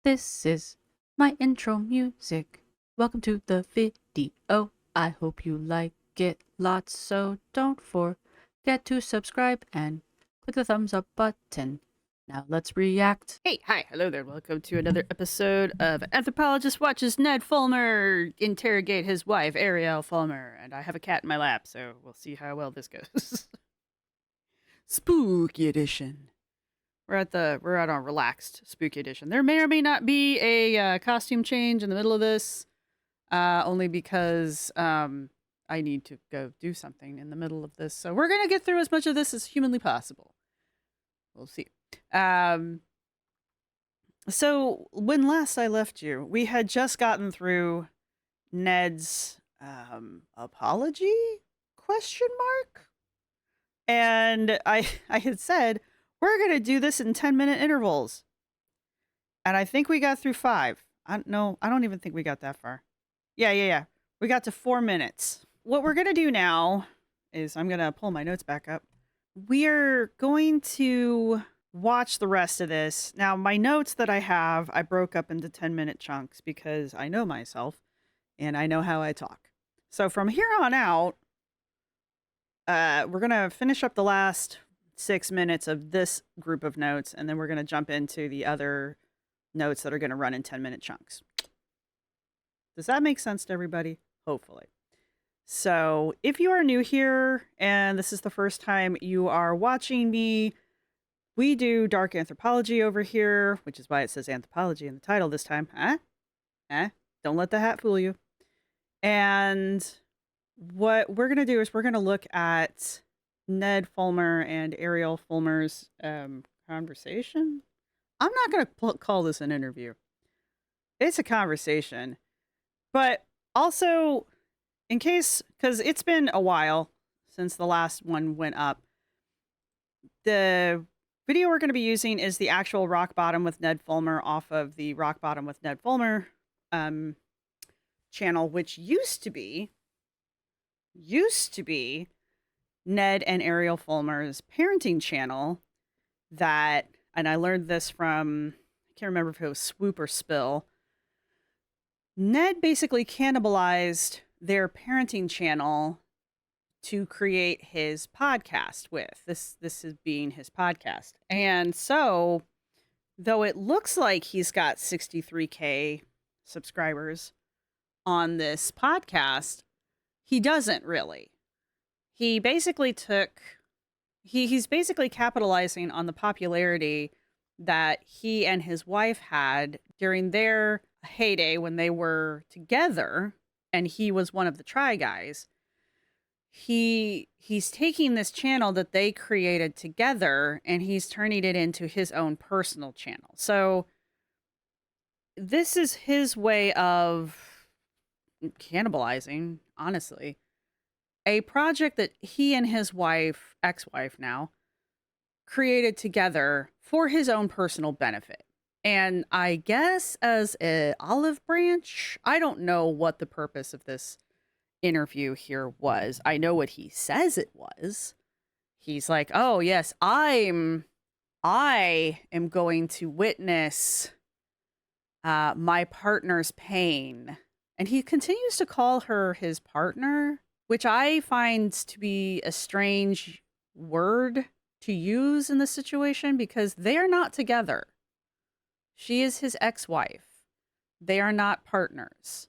This is my intro music. Welcome to the video. I hope you like it lots, so don't forget to subscribe and click the thumbs up button. Now let's react. Hey, hi, hello there. Welcome to another episode of Anthropologist Watches Ned Fulmer interrogate his wife, Ariel Fulmer. And I have a cat in my lap, so we'll see how well this goes. Spooky edition. We're at our relaxed spooky edition. There may or may not be a costume change in the middle of this, only because I need to go do something in the middle of this. So we're gonna get through as much of this as humanly possible. We'll see. So when last I left you, we had just gotten through Ned's apology question mark, and I had said we're gonna do this in 10-minute intervals, and I think we got through 5. I don't even think we got that far. Yeah. We got to 4 minutes. What we're gonna do now is I'm gonna pull my notes back up. We're going to watch the rest of this. Now, my notes that I have, I broke up into 10-minute chunks because I know myself and I know how I talk. So from here on out, we're going to finish up the last 6 minutes of this group of notes, and then we're going to jump into the other notes that are going to run in 10-minute chunks. Does that make sense to everybody? Hopefully. So if you are new here and this is the first time you are watching me, we do dark anthropology over here, which is why it says anthropology in the title this time. Don't let the hat fool you. And what we're going to do is we're going to look at Ned Fulmer and Ariel Fulmer's conversation. I'm not going to call this an interview. It's a conversation. But also, in case, because it's been a while since the last one went up, the video we're going to be using is the actual Rock Bottom with Ned Fulmer off of the Rock Bottom with Ned Fulmer channel, which used to be Ned and Ariel Fulmer's parenting channel. And I learned this from, I can't remember if it was Swoop or Spill. Ned basically cannibalized their parenting channel to create his podcast with. This is being his podcast. And so, though it looks like he's got 63K subscribers on this podcast, he doesn't really. He basically he's basically capitalizing on the popularity that he and his wife had during their heyday when they were together, and he was one of the Try Guys. He's taking this channel that they created together and he's turning it into his own personal channel. So this is his way of cannibalizing, honestly, a project that he and his wife, ex-wife now, created together for his own personal benefit. And I guess as an olive branch, I don't know what the purpose of this interview here was. I know what he says it was. He's like, "Oh yes, I am going to witness my partner's pain," and he continues to call her his partner, which I find to be a strange word to use in this situation because they are not together. She is his ex-wife. They are not partners.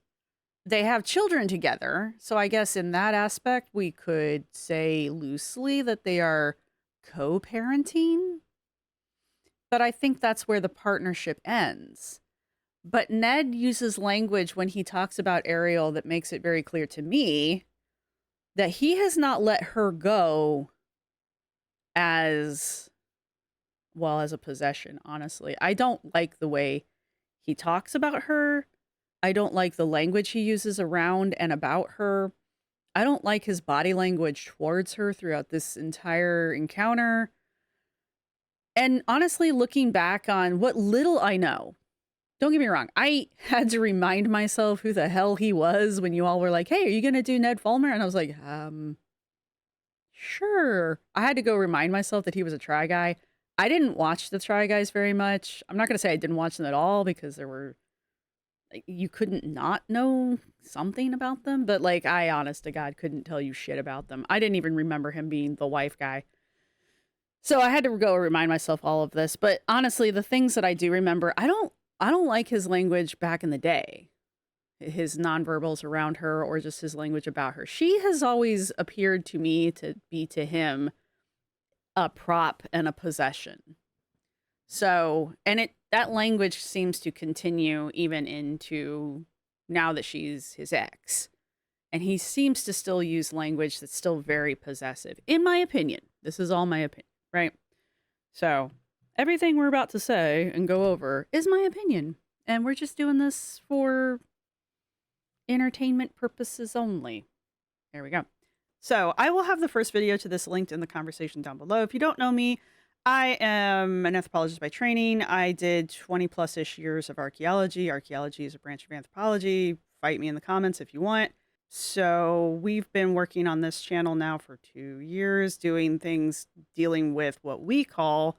They have children together, so I guess in that aspect, we could say loosely that they are co-parenting. But I think that's where the partnership ends. But Ned uses language when he talks about Ariel that makes it very clear to me that he has not let her go as a possession, honestly. I don't like the way he talks about her. I don't like the language he uses around and about her. I don't like his body language towards her throughout this entire encounter. And honestly, looking back on what little I know, don't get me wrong, I had to remind myself who the hell he was when you all were like, "Hey, are you going to do Ned Fulmer?" And I was like, sure. I had to go remind myself that he was a Try Guy. I didn't watch the Try Guys very much. I'm not going to say I didn't watch them at all because there were, like, you couldn't not know something about them, but like I honest to God couldn't tell you shit about them. I didn't even remember him being the wife guy. So I had to go remind myself all of this, but honestly, the things that I do remember, I don't like his language back in the day. His nonverbals around her or just his language about her. She has always appeared to me to be to him a prop and a possession. So, and that language seems to continue even into now that she's his ex. And he seems to still use language that's still very possessive, in my opinion. This is all my opinion, right? So, everything we're about to say and go over is my opinion. And we're just doing this for entertainment purposes only. There we go. So I will have the first video to this linked in the conversation down below. If you don't know me, I am an anthropologist by training. I did 20 plus ish years of archaeology. Archaeology is a branch of anthropology. Fight me in the comments if you want. So we've been working on this channel now for 2 years, doing things dealing with what we call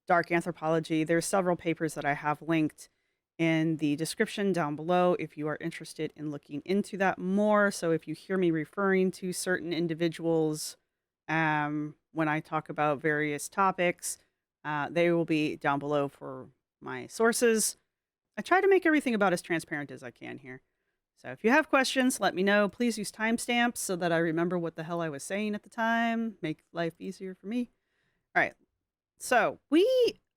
dark anthropology. There's several papers that I have linked in the description down below if you are interested in looking into that more. So if you hear me referring to certain individuals when I talk about various topics, they will be down below for my sources. I try to make everything about as transparent as I can here. So if you have questions, let me know. Please use timestamps so that I remember what the hell I was saying at the time. Make life easier for me. All right. So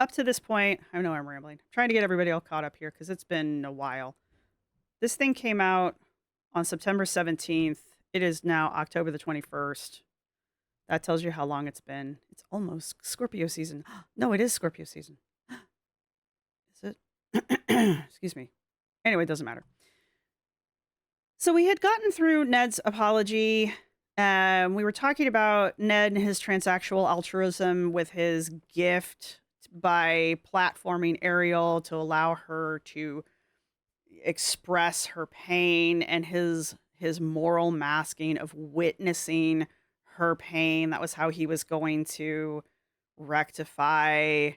up to this point, I know I'm rambling. I'm trying to get everybody all caught up here because it's been a while. This thing came out on September 17th. It is now October the 21st. That tells you how long it's been. It's almost Scorpio season. No, it is Scorpio season. Is it? Excuse me. Anyway, it doesn't matter. So we had gotten through Ned's apology. We were talking about Ned and his transactional altruism with his gift by platforming Ariel to allow her to express her pain, and his moral masking of witnessing her pain. That was how he was going to rectify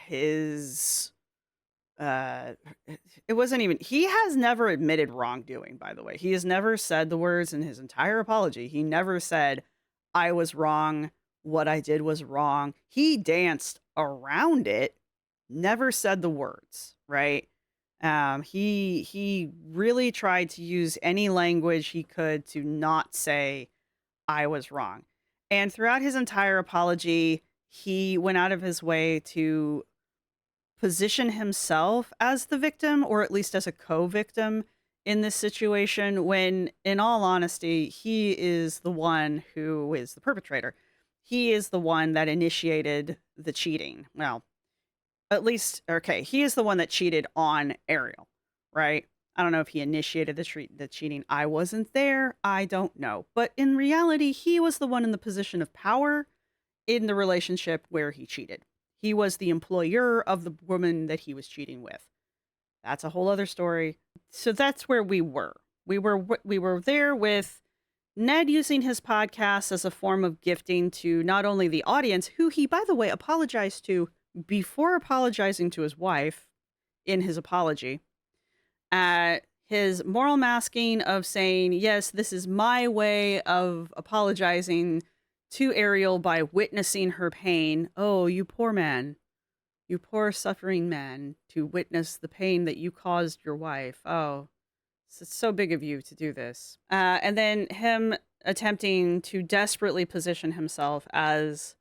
his it wasn't even, he has never admitted wrongdoing, by the way. He has never said the words in his entire apology. He never said, I was wrong, what I did was wrong. He danced around it, never said the words, right? He really tried to use any language he could to not say, I was wrong. And throughout his entire apology, he went out of his way to position himself as the victim, or at least as a co-victim in this situation, when in all honesty, he is the one who is the perpetrator. He is the one that initiated the cheating. Well, at least, okay, he is the one that cheated on Ariel, right? I don't know if he initiated the cheating. I wasn't there. I don't know. But in reality, he was the one in the position of power in the relationship where he cheated. He was the employer of the woman that he was cheating with. That's a whole other story. So that's where we were. We were there with Ned using his podcast as a form of gifting to not only the audience, who he, by the way, apologized to before apologizing to his wife in his apology, his moral masking of saying, yes, this is my way of apologizing to Ariel by witnessing her pain. Oh, you poor man. You poor suffering man, to witness the pain that you caused your wife. Oh, it's so big of you to do this. And then him attempting to desperately position himself as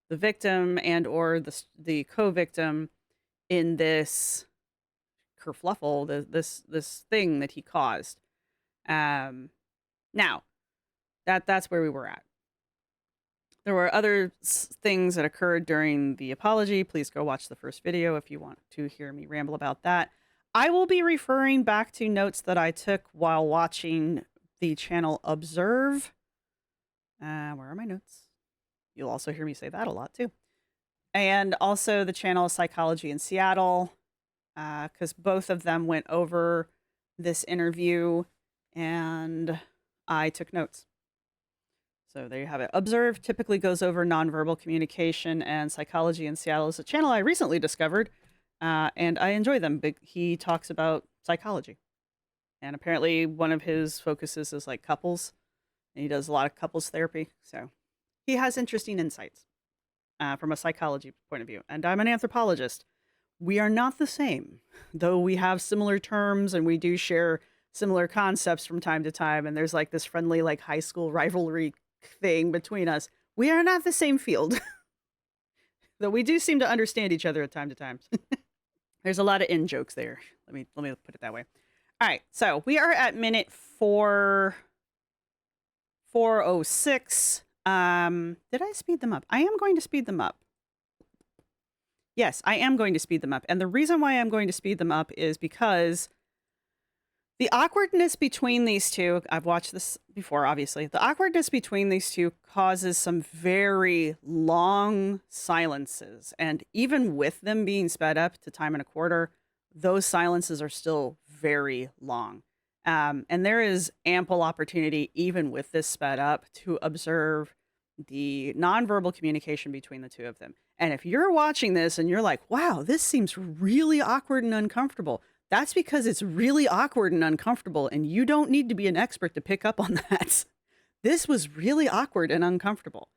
the victim and or the co-victim in this kerfluffle, this thing that he caused. Now, that's where we were at. There were other things that occurred during the apology. Please go watch the first video if you want to hear me ramble about that. I will be referring back to notes that I took while watching the channel Observe. Where are my notes? You'll also hear me say that a lot too. And also the channel Psychology in Seattle, because both of them went over this interview and I took notes. So there you have it. Observe typically goes over nonverbal communication and psychology in Seattle. Is a channel I recently discovered, and I enjoy them. He talks about psychology, and apparently one of his focuses is like couples, and he does a lot of couples therapy. So he has interesting insights from a psychology point of view. And I'm an anthropologist. We are not the same, though we have similar terms and we do share similar concepts from time to time. And there's like this friendly, like high school rivalry thing between us. We are not the same field, though we do seem to understand each other at time to time. There's a lot of in jokes there. Let me put it that way. All right, so we are at minute 406. Did I speed them up? I am going to speed them up. Yes, I am going to speed them up. And the reason why I'm going to speed them up is because the awkwardness between these two, I've watched this before, obviously. The awkwardness between these two causes some very long silences. And even with them being sped up to time and a quarter, those silences are still very long. And there is ample opportunity, even with this sped up, to observe the nonverbal communication between the two of them. And if you're watching this and you're like, wow, this seems really awkward and uncomfortable, that's because it's really awkward and uncomfortable, and you don't need to be an expert to pick up on that. This was really awkward and uncomfortable.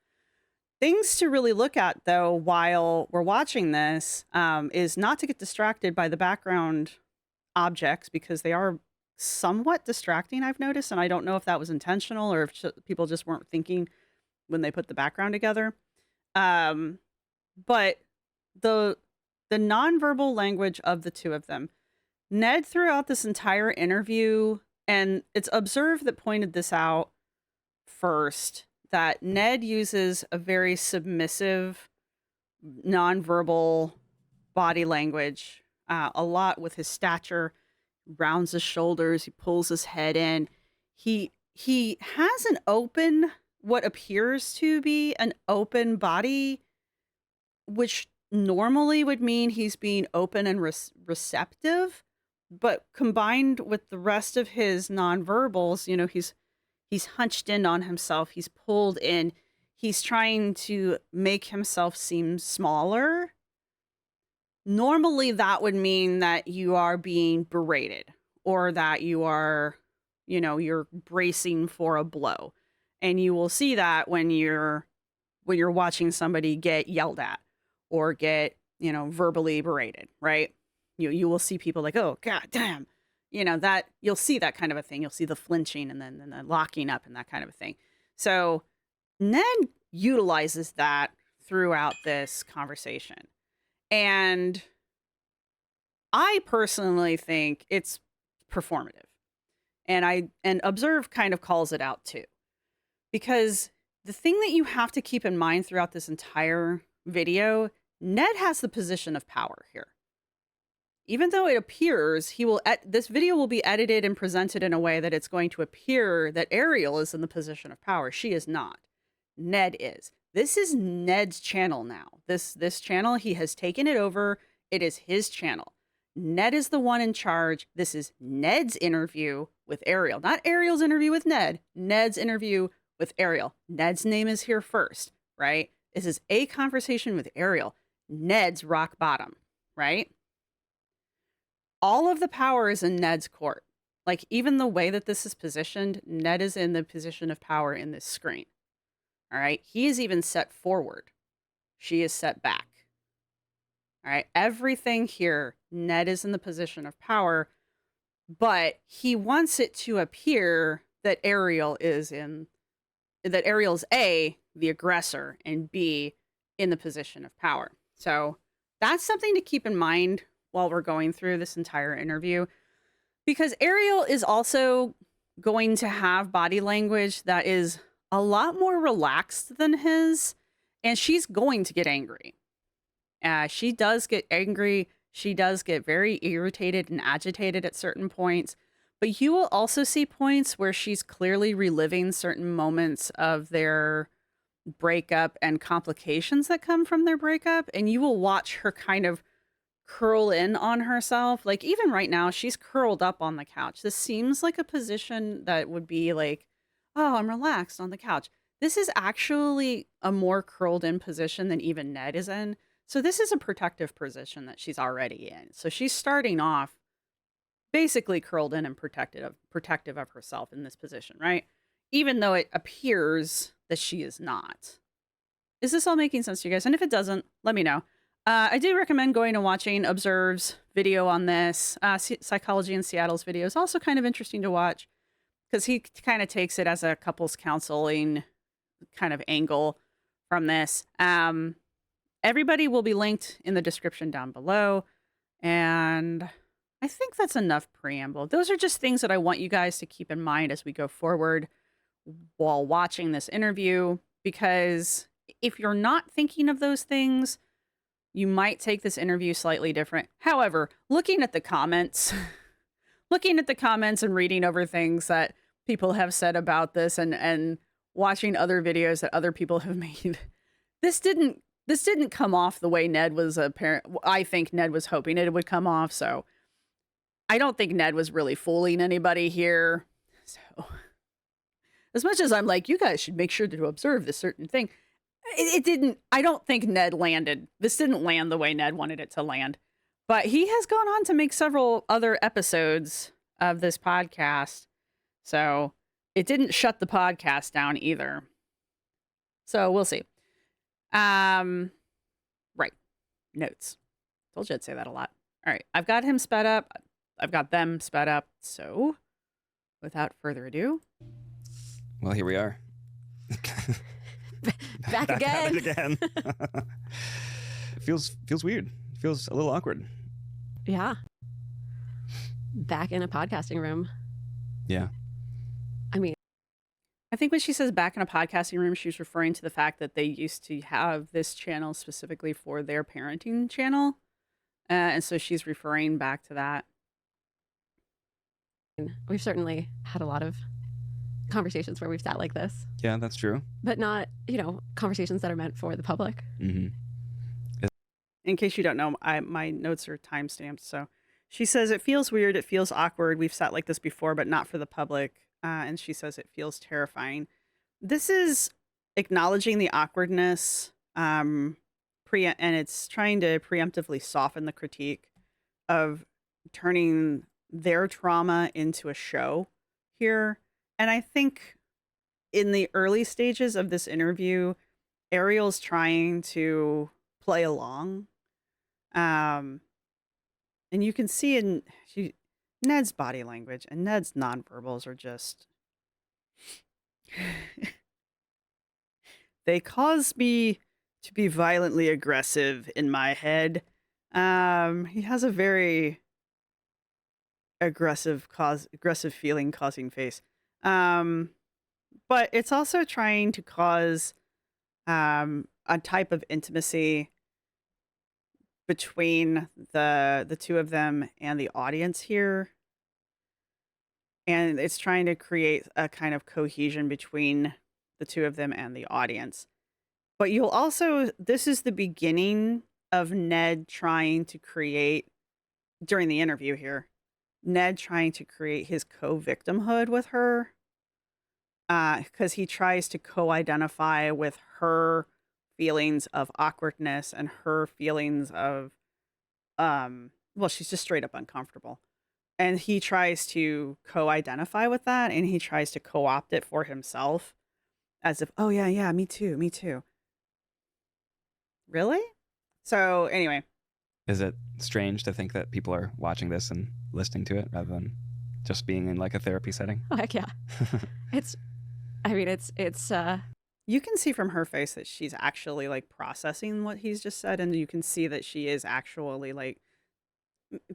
Things to really look at, though, while we're watching this is not to get distracted by the background objects, because they are somewhat distracting, I've noticed, and I don't know if that was intentional or if people just weren't thinking when they put the background together. But the nonverbal language of the two of them, Ned throughout this entire interview, and it's Observe that pointed this out first, that Ned uses a very submissive, nonverbal body language a lot with his stature, rounds his shoulders, he pulls his head in. He has an open, what appears to be an open body, which normally would mean he's being open and receptive, but combined with the rest of his nonverbals, you know, he's hunched in on himself, he's pulled in, he's trying to make himself seem smaller. Normally that would mean that you are being berated, or that you are, you know, you're bracing for a blow. And you will see that when you're watching somebody get yelled at or get, you know, verbally berated, right? You will see people like, oh, God damn, you know, that you'll see that kind of a thing. You'll see the flinching and then the locking up and that kind of a thing. So Ned utilizes that throughout this conversation. And I personally think it's performative. And Observe kind of calls it out too. Because the thing that you have to keep in mind throughout this entire video, Ned has the position of power here. Even though it appears this video will be edited and presented in a way that it's going to appear that Ariel is in the position of power. She is not. Ned is. This is Ned's channel now. This channel, he has taken it over. It is his channel. Ned is the one in charge. This is Ned's interview with Ariel. Not Ariel's interview with Ned. Ned's interview with Ariel. Ned's name is here first, right? This is a conversation with Ariel. Ned's rock bottom, right? All of the power is in Ned's court. Like, even the way that this is positioned, Ned is in the position of power in this screen. All right. He is even set forward. She is set back. All right. Everything here, Ned is in the position of power, but he wants it to appear that Ariel's A, the aggressor, and B, in the position of power. So that's something to keep in mind while we're going through this entire interview, because Ariel is also going to have body language that is a lot more relaxed than his, and she's going to get angry. She does get angry. She does get very irritated and agitated at certain points, but you will also see points where she's clearly reliving certain moments of their breakup and complications that come from their breakup, and you will watch her kind of curl in on herself. Like, even right now, she's curled up on the couch. This seems like a position that would be like, oh, I'm relaxed on the couch. This is actually a more curled in position than even Ned is in. So this is a protective position that she's already in. So she's starting off basically curled in and protective of herself in this position, right? Even though it appears that she is not. Is this all making sense to you guys? And if it doesn't, let me know. I do recommend going and watching Observe's video on this. Psychology in Seattle's video is also kind of interesting to watch because he kind of takes it as a couples counseling kind of angle from this. Everybody will be linked in the description down below. And I think that's enough preamble. Those are just things that I want you guys to keep in mind as we go forward while watching this interview, because if you're not thinking of those things, you might take this interview slightly different. However, looking at the comments, and reading over things that people have said about this and watching other videos that other people have made, this didn't come off the way Ned was I think Ned was hoping it would come off. So I don't think Ned was really fooling anybody here. So as much as I'm like, you guys should make sure to observe this certain thing, it didn't. I don't think this didn't land the way Ned wanted it to land. But he has gone on to make several other episodes of this podcast. So it didn't shut the podcast down either. So we'll see. Right. Notes. Told you I'd say that a lot. All right. I've got him sped up. I've got them sped up. So without further ado. Well, here we are. Back again. Again. It feels weird. It feels a little awkward. Yeah. Back in a podcasting room. Yeah. I mean, I think when she says back in a podcasting room, she's referring to the fact that they used to have this channel specifically for their parenting channel. And so she's referring back to that. we've certainly had a lot of conversations where we've sat like this, Yeah, that's true. but not, conversations that are meant for the public. Mm-hmm. In case you don't know, my notes are timestamped. So she says, it feels weird. It feels awkward. We've sat like this before, but not for the public. And she says it feels terrifying. This is acknowledging the awkwardness, and it's trying to preemptively soften the critique of turning their trauma into a show here. And I think in the early stages of this interview, Ariel's trying to play along. And you can see in Ned's body language and Ned's nonverbals are just they cause me to be violently aggressive in my head. He has a very aggressive feeling causing face. But it's also trying to cause a type of intimacy between the two of them and the audience here. And it's trying to create a kind of cohesion between the two of them and the audience. But this is the beginning of Ned trying to create, during the interview here, Ned trying to create his co-victimhood with her. Because he tries to co-identify with her feelings of awkwardness and her feelings of, she's just straight up uncomfortable. And he tries to co-identify with that, and he tries to co-opt it for himself as if, oh, yeah, me too. Really? So anyway. Is it strange to think that people are watching this and listening to it rather than just being in like a therapy setting? Oh, heck yeah. It's You can see from her face that she's actually like processing what he's just said, and you can see that she is actually like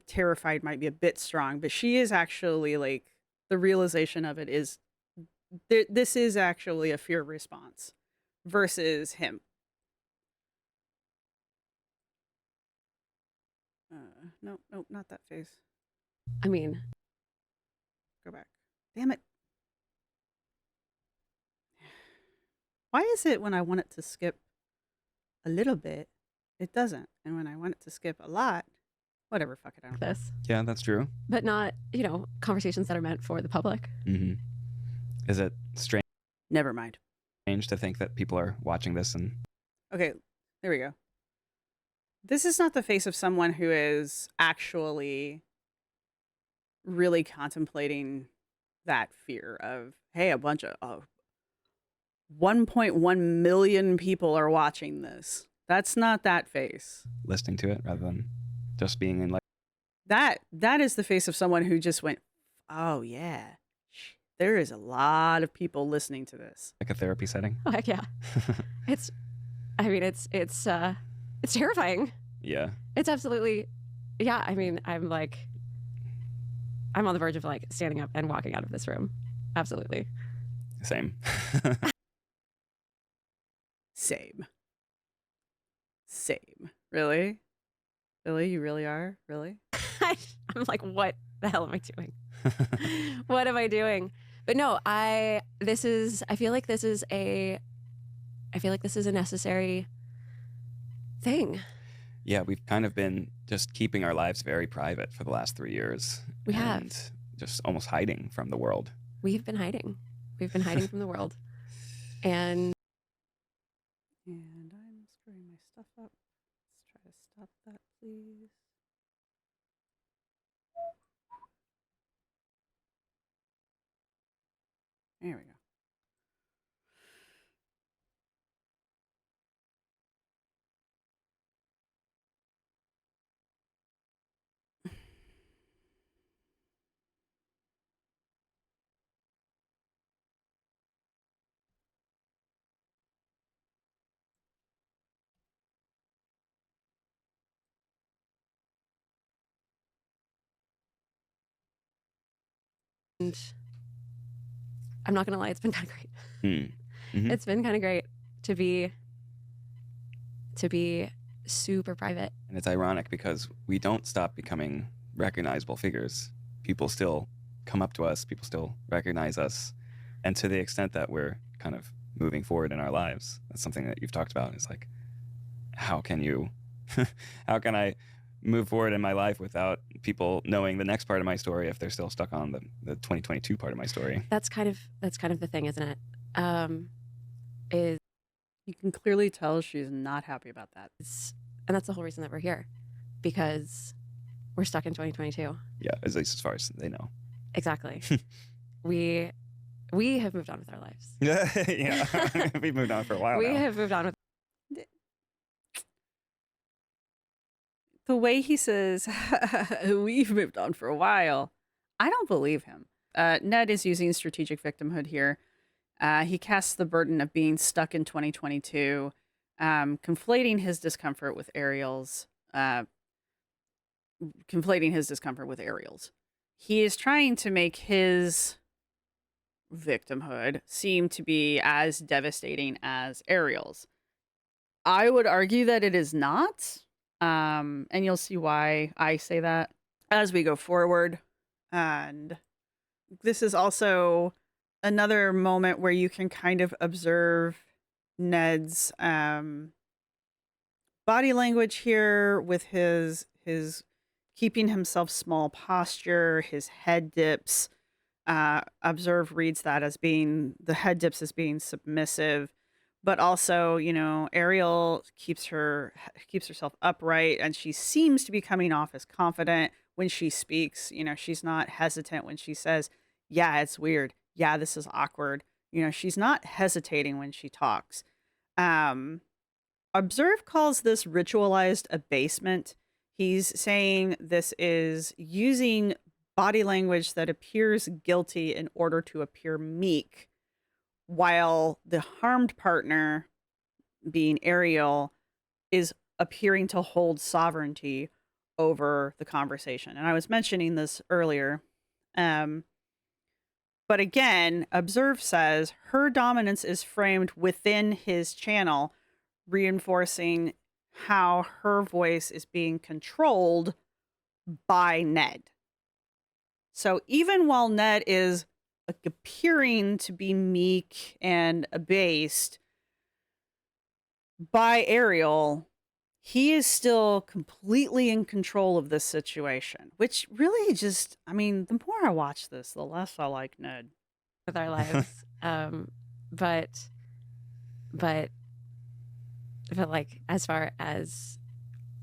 terrified might be a bit strong, but she is actually like the realization of it is this is actually a fear response versus him. Nope, not that face. I mean, Go back. Damn it. Why is it when I want it to skip a little bit, it doesn't? And when I want it to skip a lot, whatever, fuck it, I don't care. this, Yeah, that's true. but not, conversations that are meant for the public. Mm-hmm. Is it strange Never mind. Strange to think that people are watching this and Okay, there we go. This is not the face of someone who is actually really contemplating that fear of, hey, a bunch of 1.1 million people are watching this. That's not that face. listening to it rather than just being in like That is the face of someone who just went, oh yeah, there is a lot of people listening to this. a therapy setting. Oh, heck yeah. It's terrifying. Yeah. It's absolutely, yeah. I mean, I'm on the verge of like standing up and walking out of this room. Absolutely. Same. Same. Really? You really are? Really? I'm like, what the hell am I doing? What am I doing? But no, I feel like this is a necessary thing. Yeah, we've kind of been just keeping our lives very private for the last 3 years. We have. And just almost hiding from the world. We've been hiding. We've been hiding from the world. And I'm screwing my stuff up. Let's try to stop that, please. There we go. I'm not gonna lie, it's been kind of great. Mhm. It's been kind of great to be super private. And it's ironic because we don't stop becoming recognizable figures. People still come up to us, people still recognize us. And to the extent that we're kind of moving forward in our lives, that's something that you've talked about. It's like, how can I move forward in my life without people knowing the next part of my story if they're still stuck on the 2022 part of my story? That's kind of the thing, isn't it? Is You can clearly tell she's not happy about that. and that's the whole reason that we're here, because we're stuck in 2022. Yeah, at least as far as they know. Exactly. we have moved on with our lives. Yeah, we've moved on for a while We now. have moved on with. The way he says, we've moved on for a while, I don't believe him. Ned is using strategic victimhood here. He casts the burden of being stuck in 2022, conflating his discomfort with Ariel's. He is trying to make his victimhood seem to be as devastating as Ariel's. I would argue that it is not. And you'll see why I say that as we go forward. And this is also another moment where you can kind of observe Ned's body language here with his keeping himself small posture, his head dips. Observe reads that as being the head dips as being submissive. But also, Ariel keeps herself upright, and she seems to be coming off as confident when she speaks. She's not hesitant when she says, yeah, it's weird. Yeah, this is awkward. She's not hesitating when she talks. Observe calls this ritualized abasement. He's saying this is using body language that appears guilty in order to appear meek, while the harmed partner, being Ariel, is appearing to hold sovereignty over the conversation. And I was mentioning this earlier. But again, Observe says her dominance is framed within his channel, reinforcing how her voice is being controlled by Ned. So even while Ned is appearing to be meek and abased by Ariel, he is still completely in control of this situation, which really just, the more I watch this, the less I like Ned. With our lives. But but like, as far as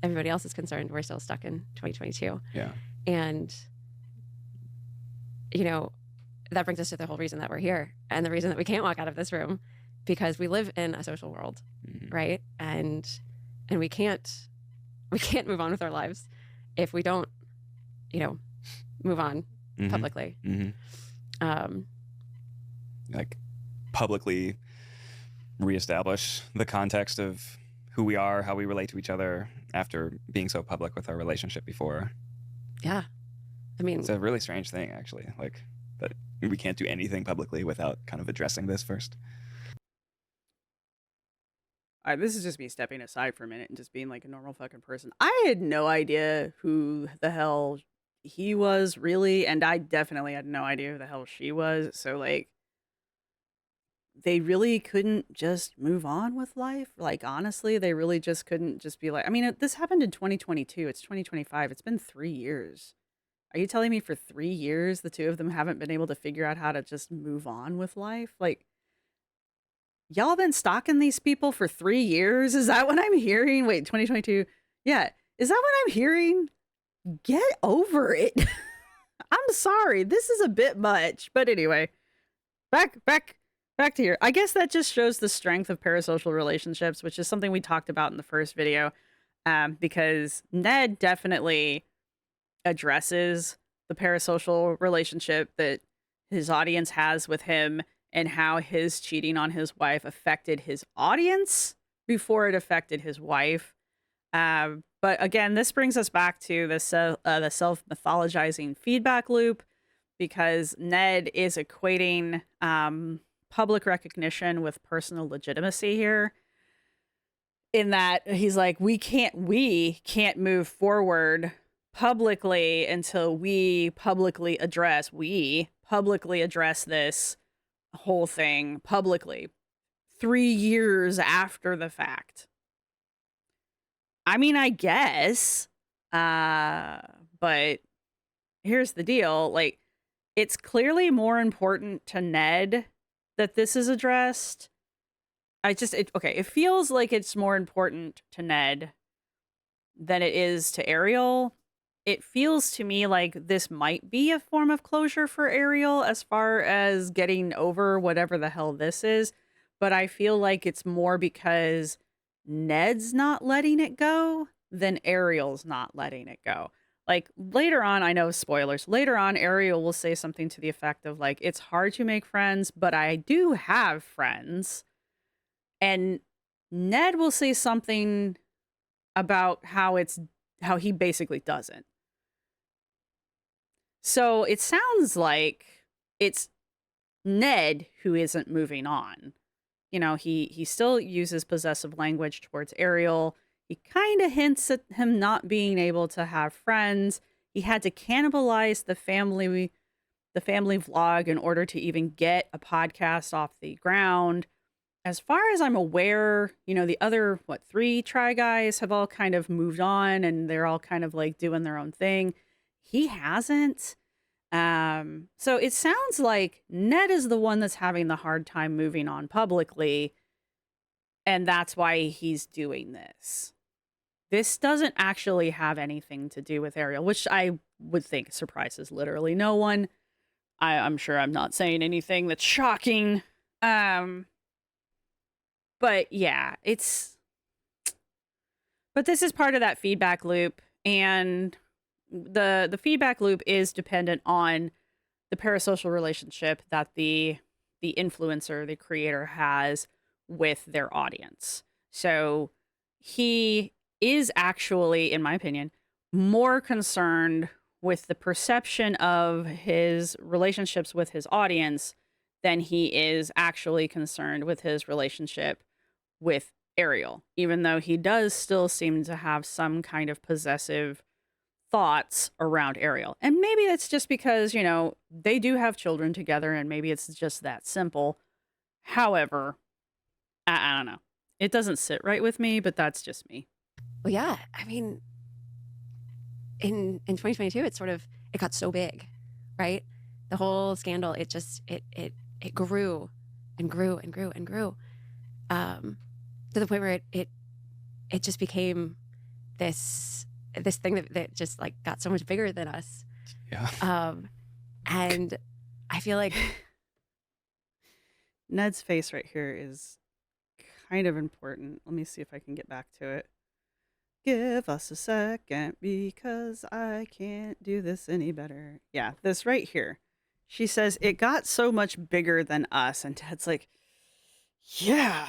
everybody else is concerned, we're still stuck in 2022. Yeah. And, you know, that brings us to the whole reason that we're here and the reason that we can't walk out of this room, because we live in a social world, right? And we can't move on with our lives if we don't, move on publicly. Like publicly reestablish the context of who we are, how we relate to each other after being so public with our relationship before. Yeah. I mean, it's a really strange thing, actually, like that we can't do anything publicly without kind of addressing this first. All right, this is just me stepping aside for a minute and just being like a normal fucking person. I had no idea who the hell he was, really, and I definitely had no idea who the hell she was. So, like, they really couldn't just move on with life. Like, honestly, they really just couldn't just be like, I mean, this happened in 2022. It's 2025. It's been 3 years. Are you telling me for 3 years the two of them haven't been able to figure out how to just move on with life? Like, y'all been stalking these people for 3 years? Is that what I'm hearing? Wait, 2022. Yeah. Is that what I'm hearing? Get over it. I'm sorry. This is a bit much. But anyway, back to here. I guess that just shows the strength of parasocial relationships, which is something we talked about in the first video, because Ned definitely addresses the parasocial relationship that his audience has with him and how his cheating on his wife affected his audience before it affected his wife. But again, this brings us back to the self-mythologizing feedback loop, because Ned is equating public recognition with personal legitimacy here, in that he's like, we can't move forward publicly until we publicly address this whole thing publicly 3 years after the fact. I mean, I guess, but here's the deal. Like, it's clearly more important to Ned that this is addressed. It feels like it's more important to Ned than it is to Ariel. It feels to me like this might be a form of closure for Ariel as far as getting over whatever the hell this is. But I feel like it's more because Ned's not letting it go than Ariel's not letting it go. Like, later on, I know spoilers, later on, Ariel will say something to the effect of like, it's hard to make friends, but I do have friends. And Ned will say something about how he basically doesn't. So it sounds like it's Ned who isn't moving on. He still uses possessive language towards Ariel. He kind of hints at him not being able to have friends. He had to cannibalize the family vlog in order to even get a podcast off the ground. As far as I'm aware, the other, 3 Try Guys have all kind of moved on and they're all kind of like doing their own thing. He hasn't. So it sounds like Ned is the one that's having the hard time moving on publicly, and that's why he's doing this. This doesn't actually have anything to do with Ariel, which I would think surprises literally no one. I'm sure I'm not saying anything that's shocking. But yeah, but this is part of that feedback loop, and the feedback loop is dependent on the parasocial relationship that the influencer, the creator, has with their audience. So he is actually, in my opinion, more concerned with the perception of his relationships with his audience than he is actually concerned with his relationship with Ariel, even though he does still seem to have some kind of possessive thoughts around Ariel. And maybe it's just because, they do have children together and maybe it's just that simple. However, I don't know. It doesn't sit right with me, but that's just me. Well, yeah. I mean, in 2022, it got so big, right? The whole scandal, it grew and grew and grew and grew. to the point where it just became this thing that just like got so much bigger than us. Yeah. And I feel like Ned's face right here is kind of important. Let me see if I can get back to it. Give us a second because I can't do this any better. Yeah, this right here. She says, it got so much bigger than us. And Ted's like, yeah,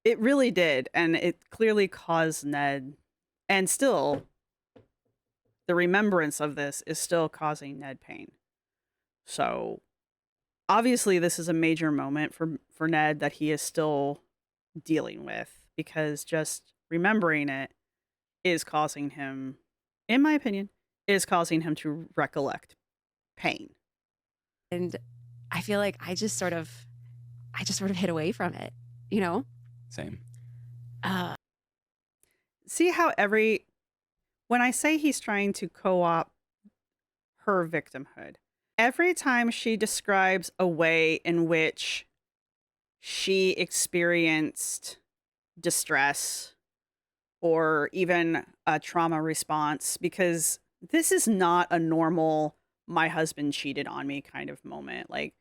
it really did. And it clearly caused Ned, and still, the remembrance of this is still causing Ned pain. So obviously, this is a major moment for Ned that he is still dealing with, because just remembering it is causing him, in my opinion, is causing him to recollect pain. and I feel like I just sort of hid away from it, you know? Same. See how when I say he's trying to co-opt her victimhood, every time she describes a way in which she experienced distress or even a trauma response, because this is not a normal my husband cheated on me kind of moment. Like,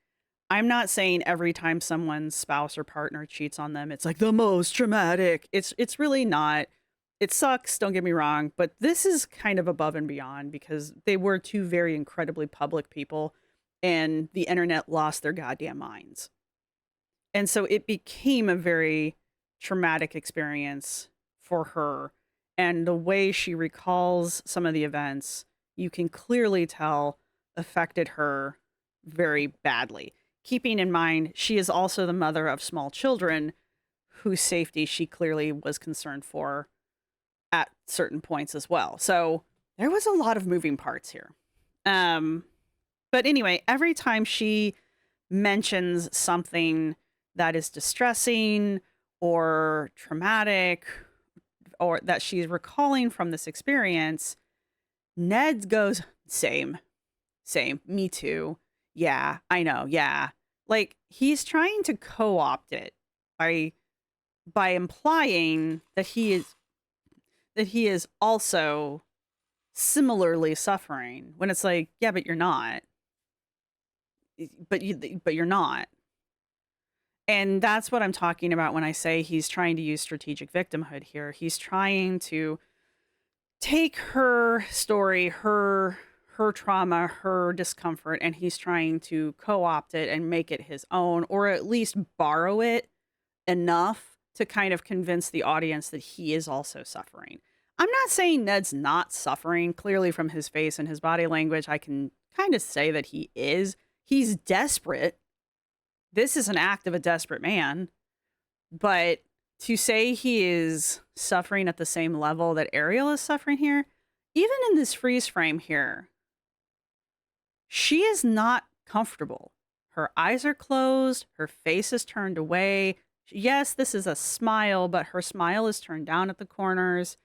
I'm not saying every time someone's spouse or partner cheats on them, it's like the most traumatic. It's really not. It sucks, don't get me wrong, but this is kind of above and beyond, because they were two very incredibly public people and the internet lost their goddamn minds. And so it became a very traumatic experience for her. And the way she recalls some of the events, you can clearly tell affected her very badly. Keeping in mind, she is also the mother of small children whose safety she clearly was concerned for at certain points as well. So there was a lot of moving parts here. But anyway, every time she mentions something that is distressing or traumatic or that she's recalling from this experience, Ned goes, same, me too. Yeah, I know. Yeah. Like, he's trying to co-opt it by implying that he is also similarly suffering, when it's like, yeah, but you're not. But you're not. And that's what I'm talking about when I say he's trying to use strategic victimhood here. He's trying to take her story, her trauma, her discomfort, and he's trying to co-opt it and make it his own, or at least borrow it enough to kind of convince the audience that he is also suffering. I'm not saying Ned's not suffering. Clearly from his face and his body language, I can kind of say that he is. He's desperate. This is an act of a desperate man. But to say he is suffering at the same level that Ariel is suffering here, even in this freeze frame here, she is not comfortable. Her eyes are closed. Her face is turned away. Yes, this is a smile, but her smile is turned down at the corners.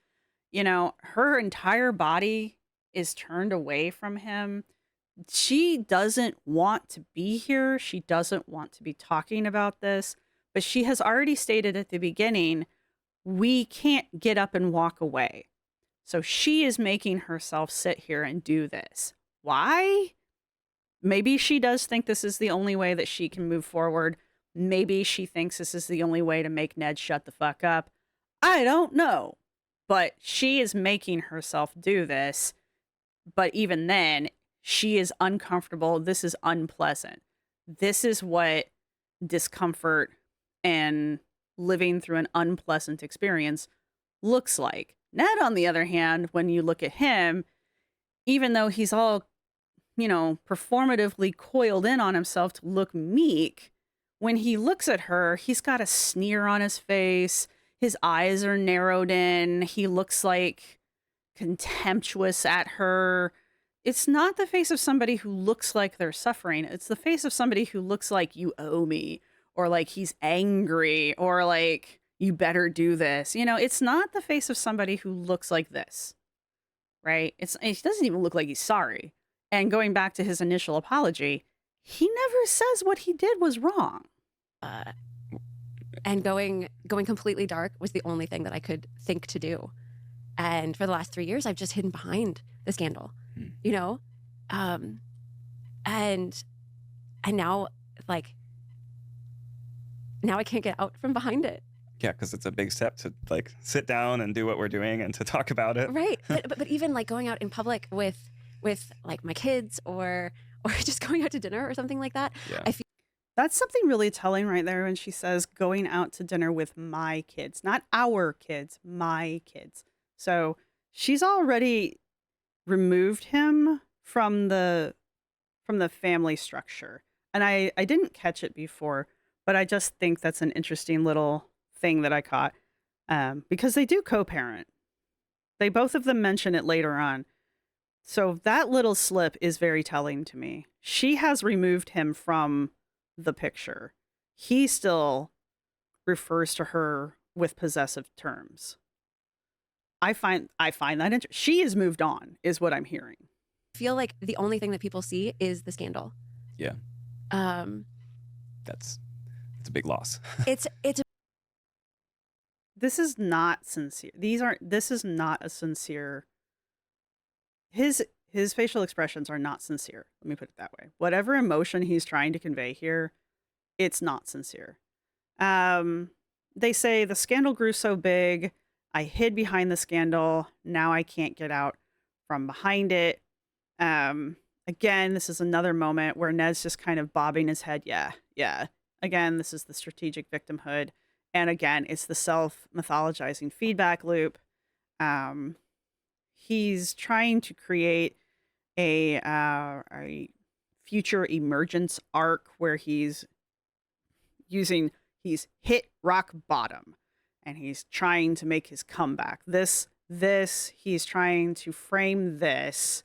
You know, her entire body is turned away from him. She doesn't want to be here. She doesn't want to be talking about this. But she has already stated at the beginning, we can't get up and walk away. So she is making herself sit here and do this. Why? Maybe she does think this is the only way that she can move forward. Maybe she thinks this is the only way to make Ned shut the fuck up. I don't know. But she is making herself do this. But even then, she is uncomfortable. This is unpleasant. This is what discomfort and living through an unpleasant experience looks like. Ned, on the other hand, when you look at him, even though he's all, performatively coiled in on himself to look meek, when he looks at her, he's got a sneer on his face. His eyes are narrowed in. He looks like contemptuous at her. It's not the face of somebody who looks like they're suffering. It's the face of somebody who looks like you owe me, or like he's angry, or like you better do this. It's not the face of somebody who looks like this, right? He doesn't even look like he's sorry. And going back to his initial apology, he never says what he did was wrong. And going completely dark was the only thing that I could think to do. And for the last 3 years, I've just hidden behind the scandal, you know? And now, like, now I can't get out from behind it. Yeah, because it's a big step to like sit down and do what we're doing and to talk about it. Right. But even like going out in public with like my kids or just going out to dinner or something like that. Yeah. I feel That's something really telling right there when she says going out to dinner with my kids, not our kids, my kids. So she's already removed him from the family structure. And I didn't catch it before, but I just think that's an interesting little thing that I caught because they do co-parent. They both of them mention it later on. So that little slip is very telling to me. She has removed him from the picture. He still refers to her with possessive terms. I find that interesting. She has moved on, is what I'm hearing. feel like the only thing that people see is the scandal. Yeah. It's a big loss. It's This is not sincere. This is not a sincere. His facial expressions are not sincere. Let me put it that way. Whatever emotion he's trying to convey here, it's not sincere. They say the scandal grew so big, I hid behind the scandal. Now I can't get out from behind it. Again, this is another moment where Ned's just kind of bobbing his head. Yeah. Again, this is the strategic victimhood. And again, it's the self-mythologizing feedback loop. He's trying to create a future emergence arc where he's hit rock bottom and he's trying to make his comeback. He's trying to frame this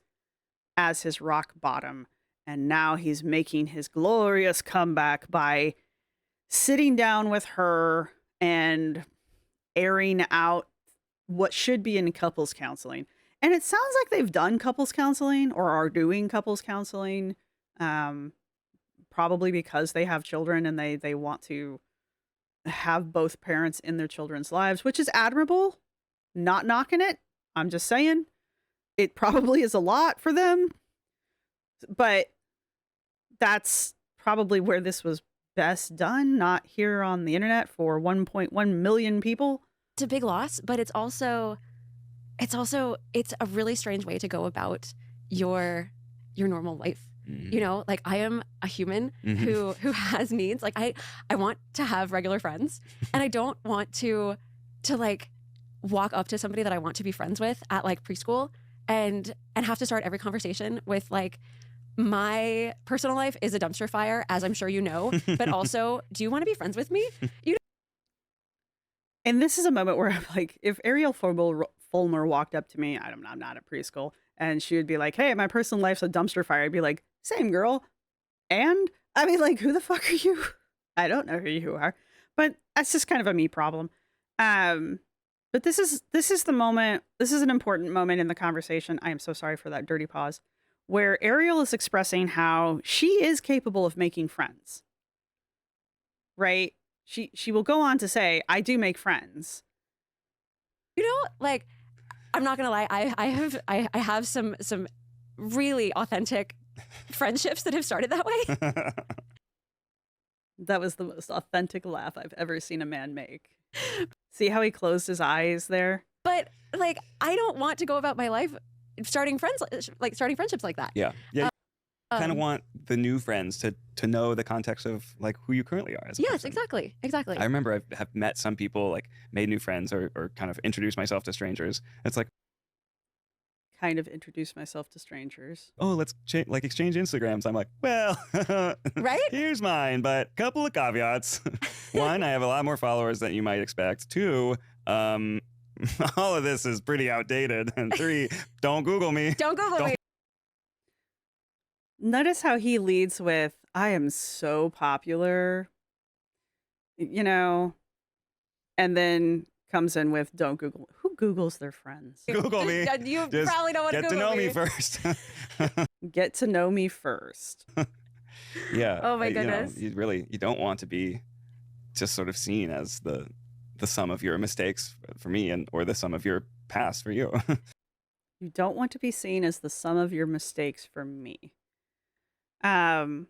as his rock bottom. And now he's making his glorious comeback by sitting down with her and airing out what should be in couples counseling. And it sounds like they've done couples counseling or are doing couples counseling, probably because they have children and they want to have both parents in their children's lives, which is admirable. Not knocking it. I'm just saying it probably is a lot for them. But that's probably where this was best done, not here on the internet for 1.1 million people. It's a big loss, but it's a really strange way to go about your normal life. Mhm. You know, like I am a human who has needs. Like I want to have regular friends, and I don't want to like walk up to somebody that I want to be friends with at like preschool and have to start every conversation with like, my personal life is a dumpster fire, as I'm sure you know, but also, do you want to be friends with me? And this is a moment where I'm like, if Ariel Fulmer walked up to me, I'm not at preschool, and she would be like, hey, my personal life's a dumpster fire. I'd be like, same girl. And I mean, like, who the fuck are you? I don't know who you are, but that's just kind of a me problem. But this is the moment. This is an important moment in the conversation. I am so sorry for that dirty pause, where Ariel is expressing how she is capable of making friends. Right? She will go on to say, I do make friends. You know, like, I'm not gonna lie, I have some really authentic friendships that have started that way. That was the most authentic laugh I've ever seen a man make. See how he closed his eyes there? But like, I don't want to go about my life starting friendships like that. Yeah. Kind of want the new friends to know the context of like who you currently are as a person. Exactly. I remember I have met some people, like made new friends or kind of introduced myself to strangers. It's like, Kind of introduce myself to strangers. oh, let's exchange Instagrams. I'm like, well, Right? Here's mine, but couple of caveats. One, I have a lot more followers than you might expect. Two, all of this is pretty outdated. And three, don't Google me. Don't Google me. Notice how he leads with, I am so popular, you know, and then comes in with, don't Google. Who Googles their friends? Google me. You Just probably don't want to Get to Google know me first. Get to know me first. Yeah. Oh my you know, goodness. you don't want to be just sort of seen as the sum of your mistakes for me, and or the sum of your past for you. You don't want to be seen as the sum of your mistakes for me. Um,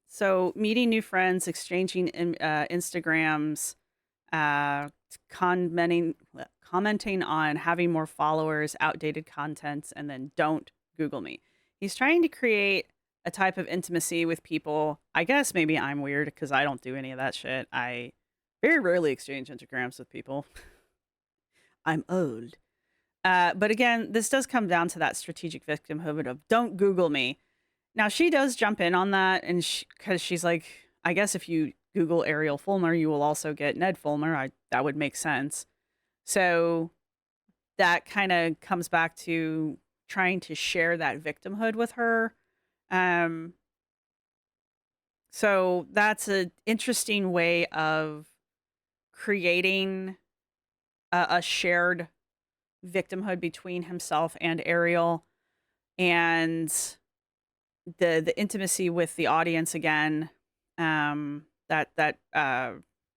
so meeting new friends, exchanging Instagrams, uh, commenting on having more followers, outdated contents, and then don't Google me. He's trying to create a type of intimacy with people. I guess maybe I'm weird because I don't do any of that shit. I very rarely exchange Instagrams with people. I'm old. But again, this does come down to that strategic victimhood of don't Google me. Now, she does jump in on that, and because she's like, I guess if you Google Ariel Fulmer, you will also get Ned Fulmer. That would make sense. So that kind of comes back to trying to share that victimhood with her. So that's an interesting way of creating a shared victimhood between himself and Ariel, and the intimacy with the audience again, that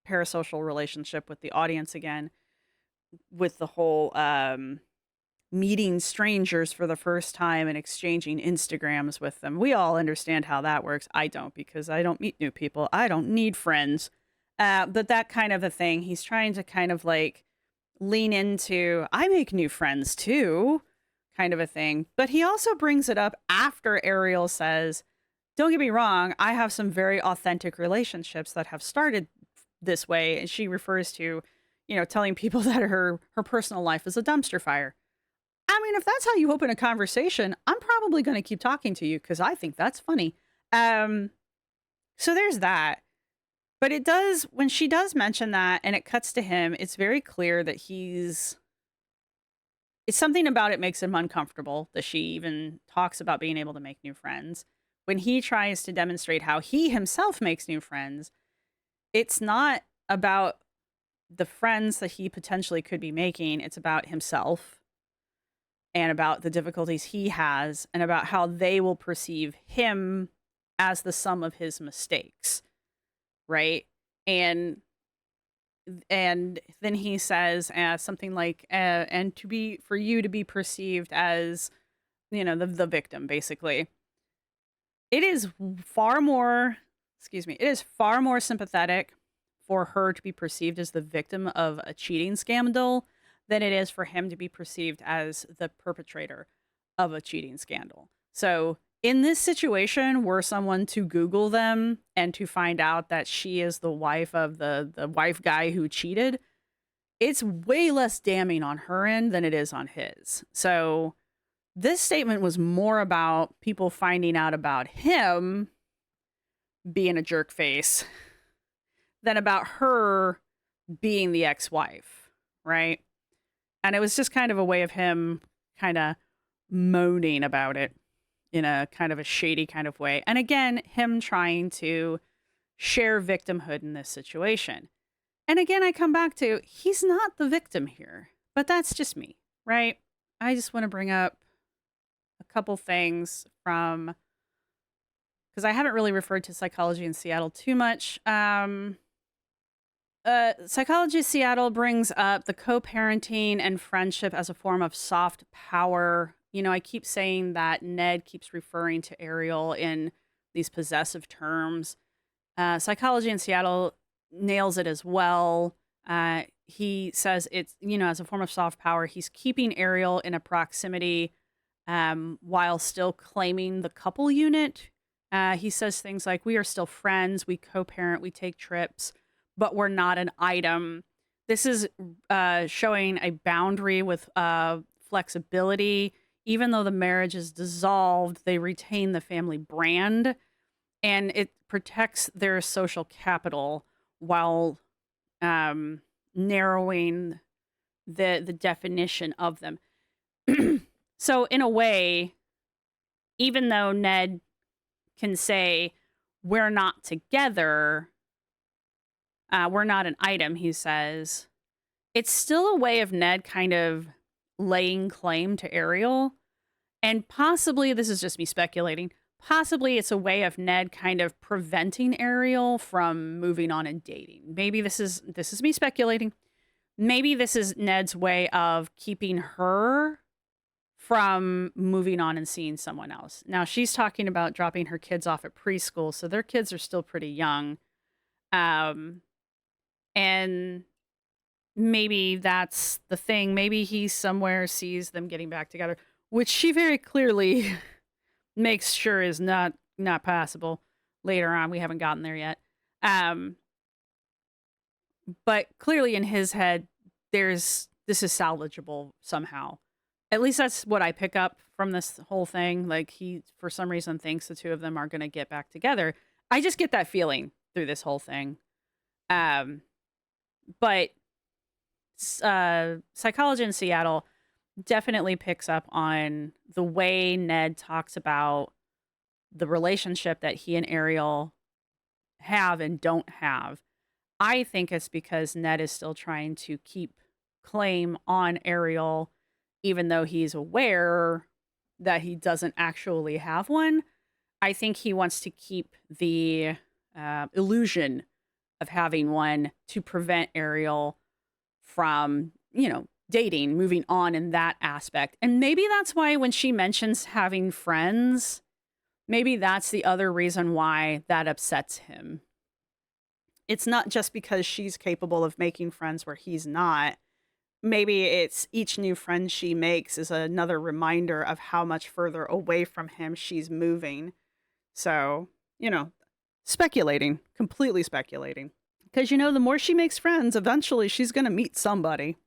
parasocial relationship with the audience again, with the whole meeting strangers for the first time and exchanging Instagrams with them. We all understand how that works. I don't, because I don't meet new people. I don't need friends. But that kind of a thing, he's trying to kind of like lean into, I make new friends too, kind of a thing. But he also brings it up after Ariel says, don't get me wrong, I have some very authentic relationships that have started this way. And she refers to, telling people that her personal life is a dumpster fire. I mean, if that's how you open a conversation, I'm probably going to keep talking to you because I think that's funny. So there's that. But it does, when she does mention that and it cuts to him, it's very clear that it's something about it makes him uncomfortable that she even talks about being able to make new friends. When he tries to demonstrate how he himself makes new friends, it's not about the friends that he potentially could be making. It's about himself and about the difficulties he has and about how they will perceive him as the sum of his mistakes. Right. And then he says something like, and for you to be perceived as, the victim, basically. It is far more sympathetic for her to be perceived as the victim of a cheating scandal than it is for him to be perceived as the perpetrator of a cheating scandal. So in this situation, were someone to Google them and to find out that she is the wife of the wife guy who cheated, it's way less damning on her end than it is on his. So this statement was more about people finding out about him being a jerk face than about her being the ex-wife, right? And it was just kind of a way of him kind of moaning about it in a kind of a shady kind of way. And again, him trying to share victimhood in this situation. And again, I come back to, he's not the victim here, but that's just me, right? I just want to bring up a couple things from, because I haven't really referred to Psychology in Seattle too much. Psychology Seattle brings up the co-parenting and friendship as a form of soft power. I keep saying that Ned keeps referring to Ariel in these possessive terms. Psychology in Seattle nails it as well. He says it's, as a form of soft power, he's keeping Ariel in a proximity while still claiming the couple unit. He says things like, we are still friends, we co-parent, we take trips, but we're not an item. This is showing a boundary with flexibility. Even though the marriage is dissolved, they retain the family brand, and it protects their social capital while narrowing the definition of them. So in a way, even though Ned can say, we're not together, we're not an item, he says, it's still a way of Ned kind of laying claim to Ariel. And possibly, this is just me speculating, possibly it's a way of Ned kind of preventing Ariel from moving on and dating. Maybe this is me speculating. Maybe this is Ned's way of keeping her from moving on and seeing someone else. Now, she's talking about dropping her kids off at preschool, so their kids are still pretty young. And maybe that's the thing. Maybe he somewhere sees them getting back together, which she very clearly makes sure is not possible later on. We haven't gotten there yet. But clearly in his head, this is salvageable somehow. At least that's what I pick up from this whole thing. Like, he, for some reason, thinks the two of them are going to get back together. I just get that feeling through this whole thing. But Psychology in Seattle definitely picks up on the way Ned talks about the relationship that he and Ariel have and don't have. I think it's because Ned is still trying to keep claim on Ariel, even though he's aware that he doesn't actually have one. I think he wants to keep the illusion of having one to prevent Ariel from, dating, moving on in that aspect. And maybe that's why when she mentions having friends, maybe that's the other reason why that upsets him. It's not just because she's capable of making friends where he's not. Maybe it's each new friend she makes is another reminder of how much further away from him she's moving. So, speculating, completely speculating. Because, the more she makes friends, eventually she's going to meet somebody,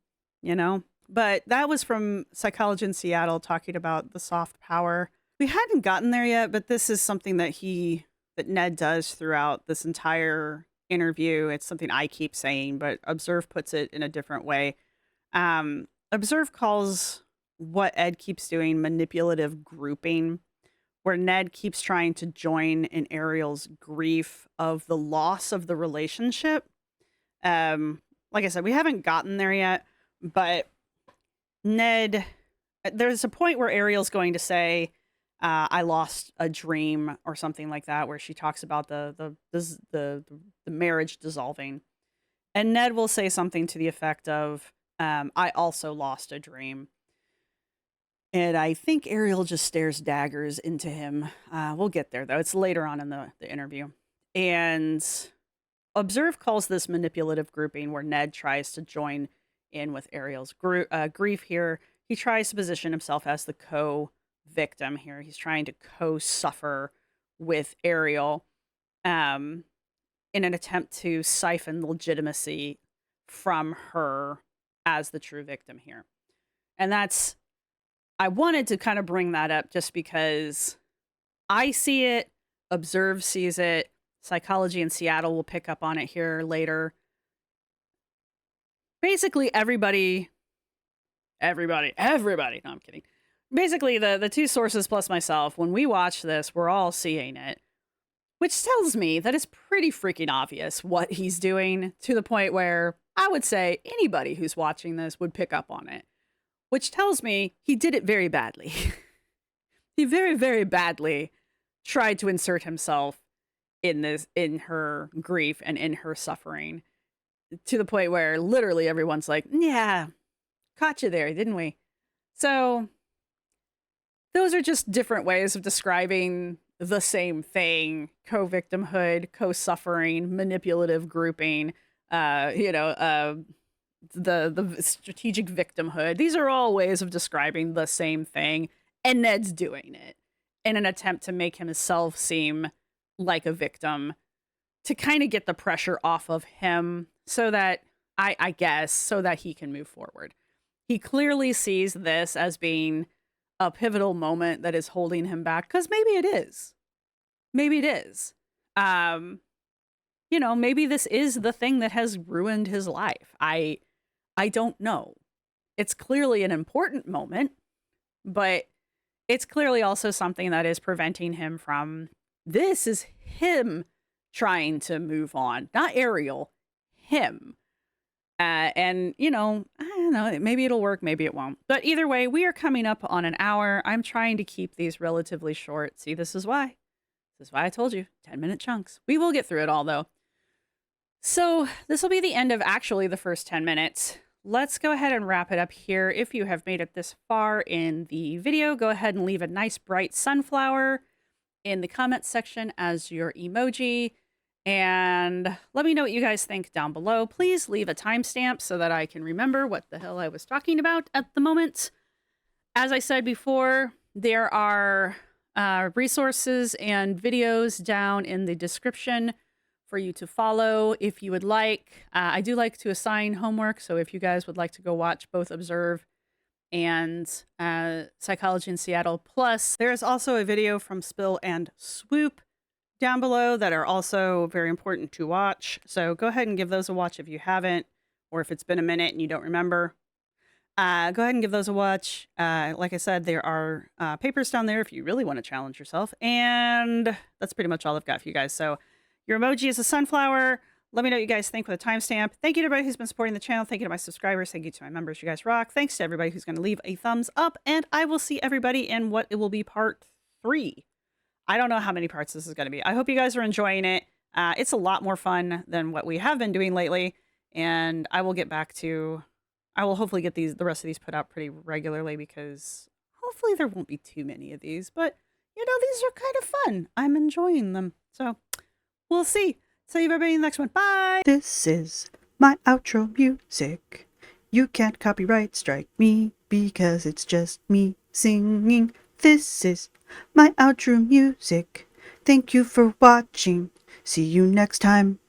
But that was from Psychology in Seattle talking about the soft power. We hadn't gotten there yet, but this is something that Ned does throughout this entire interview. It's something I keep saying, but Observe puts it in a different way. Observe calls what Ed keeps doing manipulative grouping, where Ned keeps trying to join in Ariel's grief of the loss of the relationship. Like I said, we haven't gotten there yet, but Ned, there's a point where Ariel's going to say, I lost a dream or something like that, where she talks about the marriage dissolving. And Ned will say something to the effect of, I also lost a dream. And I think Ariel just stares daggers into him. We'll get there, though. It's later on in the interview. And Observe calls this manipulative grouping, where Ned tries to join in with Ariel's grief here. He tries to position himself as the co-victim here. He's trying to co-suffer with Ariel in an attempt to siphon legitimacy from her as the true victim here. And I wanted to kind of bring that up just because I see it, Observe sees it, Psychology in Seattle will pick up on it here later. Basically, everybody, no, I'm kidding. Basically, the two sources plus myself, when we watch this, we're all seeing it, which tells me that it's pretty freaking obvious what he's doing, to the point where I would say anybody who's watching this would pick up on it, which tells me he did it very badly. He very, very badly tried to insert himself in her grief and in her suffering, to the point where literally everyone's like, yeah, caught you there, didn't we? So those are just different ways of describing the same thing: co-victimhood, co-suffering, manipulative grouping, the strategic victimhood. These are all ways of describing the same thing, and Ned's doing it in an attempt to make himself seem like a victim, to kind of get the pressure off of him, so that I guess so that he can move forward. He clearly sees this as being a pivotal moment that is holding him back, because maybe it is. Maybe it is. Maybe this is the thing that has ruined his life. I don't know. It's clearly an important moment, but it's clearly also something that is preventing him from, this is him trying to move on, not Ariel, him. And, I don't know, maybe it'll work, maybe it won't. But either way, we are coming up on an hour. I'm trying to keep these relatively short. See, this is why. That's why I told you, 10-minute chunks. We will get through it all, though. So this will be the end of actually the first 10 minutes. Let's go ahead and wrap it up here. If you have made it this far in the video, go ahead and leave a nice bright sunflower in the comments section as your emoji. And let me know what you guys think down below. Please leave a timestamp so that I can remember what the hell I was talking about at the moment. As I said before, there are resources and videos down in the description for you to follow if you would like. I do like to assign homework, so if you guys would like to go watch both Observe and Psychology in Seattle. Plus, there's also a video from Spill and Swoop down below that are also very important to watch. So go ahead and give those a watch if you haven't, or if it's been a minute and you don't remember. Go ahead and give those a watch. Like I said, there are papers down there if you really want to challenge yourself. And that's pretty much all I've got for you guys. So your emoji is a sunflower. Let me know what you guys think with a timestamp. Thank you to everybody who's been supporting the channel. Thank you to my subscribers. Thank you to my members. You guys rock. Thanks to everybody who's going to leave a thumbs up. And I will see everybody in what it will be part 3. I don't know how many parts this is going to be. I hope you guys are enjoying it. It's a lot more fun than what we have been doing lately. And I will get back to... I will hopefully get the rest of these put out pretty regularly because hopefully there won't be too many of these. But, you know, these are kind of fun. I'm enjoying them. So, we'll see. See everybody in the next one. Bye! This is my outro music. You can't copyright strike me because it's just me singing. This is my outro music. Thank you for watching. See you next time.